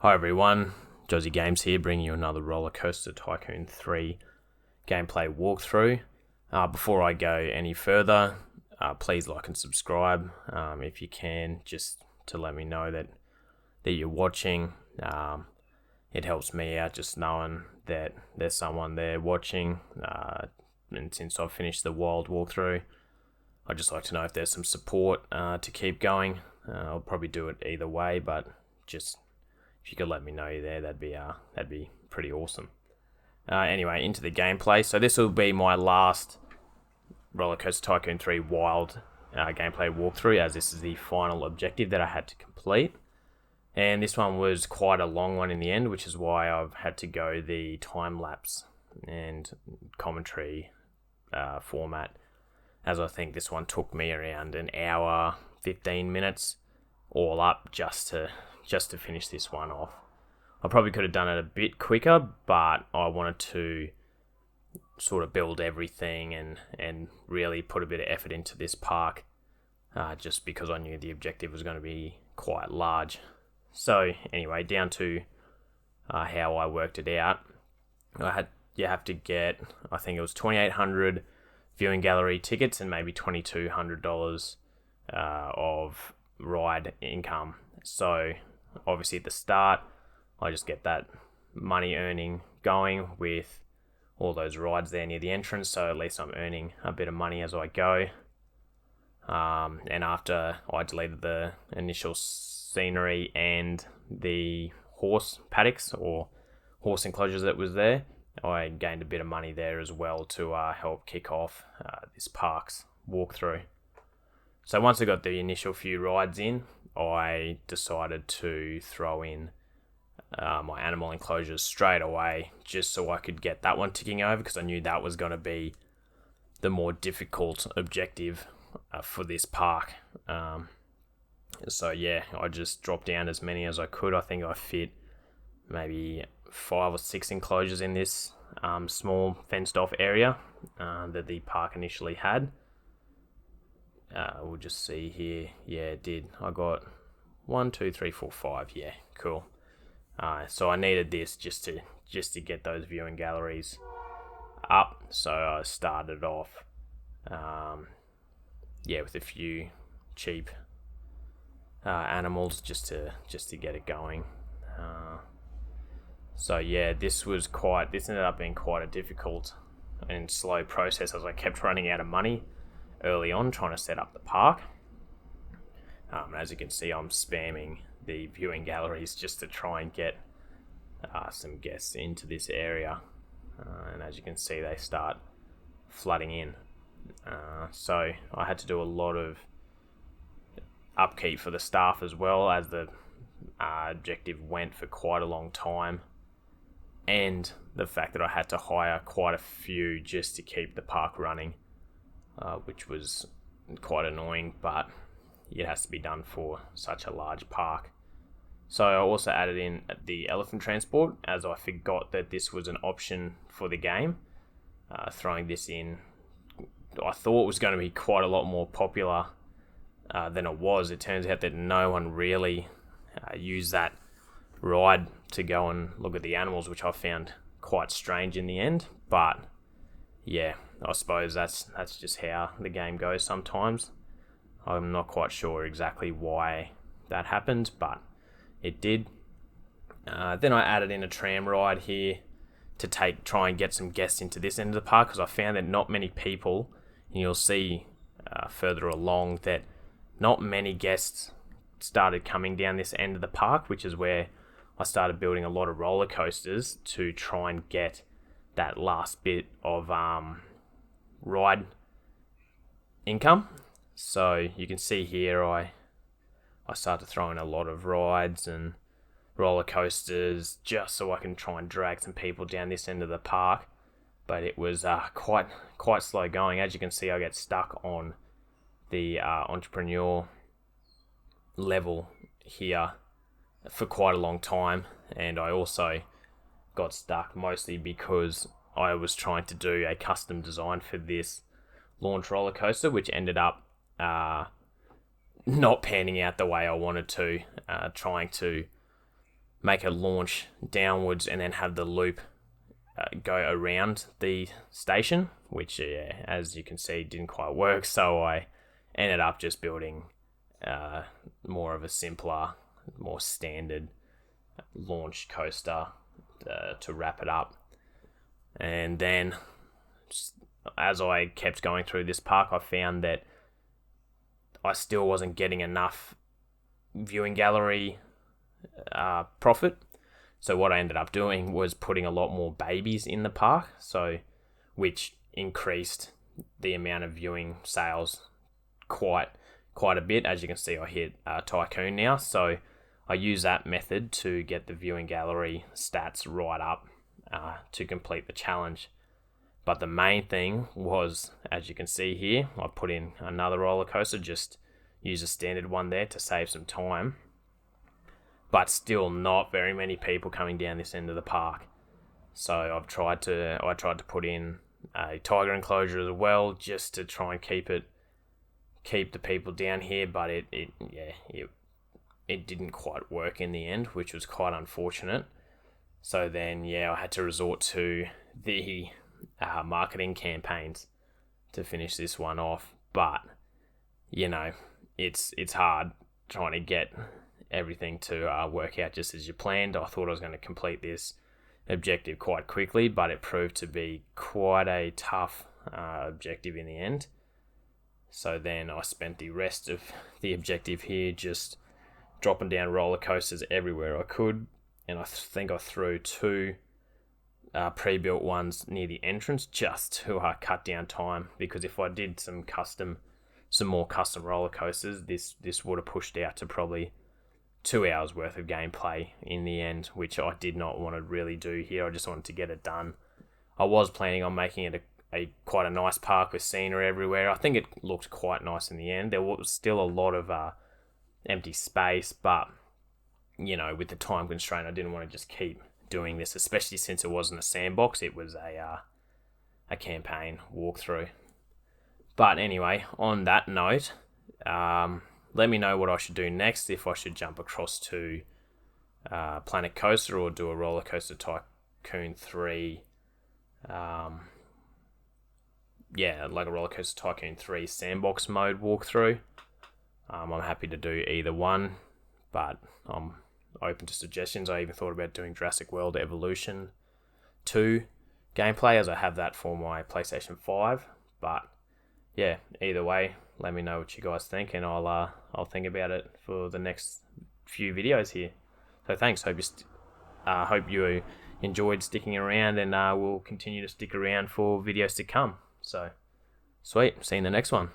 Hi everyone, Jozzy Games here, bringing you another Roller Coaster Tycoon 3 gameplay walkthrough. Before I go any further, please like and subscribe if you can, just to let me know that you're watching. It helps me out just knowing that there's someone there watching, and since I've finished the Wild walkthrough, I'd just like to know if there's some support to keep going. I'll probably do it either way, but just if you could let me know you're there, that'd be pretty awesome. Anyway, into the gameplay. So this will be my last Roller Coaster Tycoon 3 Wild gameplay walkthrough, as this is the final objective that I had to complete. And this one was quite a long one in the end, which is why I've had to go the time-lapse and commentary format, as I think this one took me around an hour, 15 minutes, all up just to finish this one off. I probably could have done it a bit quicker, but I wanted to sort of build everything and really put a bit of effort into this park, just because I knew the objective was going to be quite large. So anyway, down to how I worked it out. You have to get, I think it was 2,800 viewing gallery tickets and maybe $2,200 of ride income. So obviously at the start, I just get that money earning going with all those rides there near the entrance, so at least I'm earning a bit of money as I go. And after I deleted the initial scenery and the horse paddocks or horse enclosures that was there, I gained a bit of money there as well to help kick off this park's walkthrough. So once I got the initial few rides in, I decided to throw in my animal enclosures straight away, just so I could get that one ticking over, because I knew that was going to be the more difficult objective for this park. So yeah, I just dropped down as many as I could. I think I fit maybe 5 or 6 enclosures in this small fenced off area that the park initially had. We'll just see here. Yeah, it did. I got 1, 2, 3, 4, 5. Yeah, cool. So I needed this just to get those viewing galleries up. So I started off, with a few cheap animals just to get it going. So yeah, this ended up being quite a difficult and slow process, as I kept running out of money early on trying to set up the park. As you can see, I'm spamming the viewing galleries just to try and get some guests into this area, and as you can see, they start flooding in. So I had to do a lot of upkeep for the staff as well, as the objective went for quite a long time, and the fact that I had to hire quite a few just to keep the park running, which was quite annoying, but it has to be done for such a large park. So I also added in the elephant transport, as I forgot that this was an option for the game. Throwing this in, I thought was going to be quite a lot more popular than it was. It turns out that no one really used that ride to go and look at the animals, which I found quite strange in the end. But yeah, I suppose that's just how the game goes sometimes. I'm not quite sure exactly why that happened, but it did. Then I added in a tram ride here to try and get some guests into this end of the park, because I found that not many people, and you'll see further along that not many guests started coming down this end of the park, which is where I started building a lot of roller coasters to try and get that last bit of ride income. So you can see here I started throwing a lot of rides and roller coasters just so I can try and drag some people down this end of the park, but it was quite slow going. As you can see, I get stuck on the entrepreneur level here for quite a long time, and I also got stuck mostly because I was trying to do a custom design for this launch roller coaster, which ended up not panning out the way I wanted to, trying to make a launch downwards and then have the loop go around the station, which, as you can see, didn't quite work. So I ended up just building more of a simpler, more standard launch coaster to wrap it up. And then as I kept going through this park, I found that I still wasn't getting enough viewing gallery profit. So what I ended up doing was putting a lot more babies in the park, which increased the amount of viewing sales quite a bit. As you can see, I hit Tycoon now, so I use that method to get the viewing gallery stats right up to complete the challenge. But the main thing was, as you can see here, I put in another roller coaster, just use a standard one there to save some time. But still not very many people coming down this end of the park. So I tried to put in a tiger enclosure as well, just to try and keep the people down here, but it didn't quite work in the end, which was quite unfortunate. So then I had to resort to the marketing campaigns to finish this one off. But it's hard trying to get everything to work out just as you planned. I thought I was going to complete this objective quite quickly, but it proved to be quite a tough objective in the end. So then I spent the rest of the objective here just dropping down roller coasters everywhere I could, and I think I threw 2 pre-built ones near the entrance just to cut down time, because if I did some more custom roller coasters, this would have pushed out to probably 2 hours worth of gameplay in the end, which I did not want to really do here. I just wanted to get it done. I was planning on making it quite a nice park with scenery everywhere. I think it looked quite nice in the end. There was still a lot of empty space, but with the time constraint, I didn't want to just keep doing this, especially since it wasn't a sandbox. It was a campaign walkthrough. But anyway, on that note, let me know what I should do next, if I should jump across to Planet Coaster or do a Roller Coaster Tycoon 3. Like a Roller Coaster Tycoon 3 sandbox mode walkthrough. I'm happy to do either one, but I'm open to suggestions. I even thought about doing Jurassic World Evolution 2 gameplay, as I have that for my PlayStation 5. But either way, let me know what you guys think, and I'll think about it for the next few videos here. So thanks. Hope you enjoyed sticking around, and we'll continue to stick around for videos to come. So sweet. See you in the next one.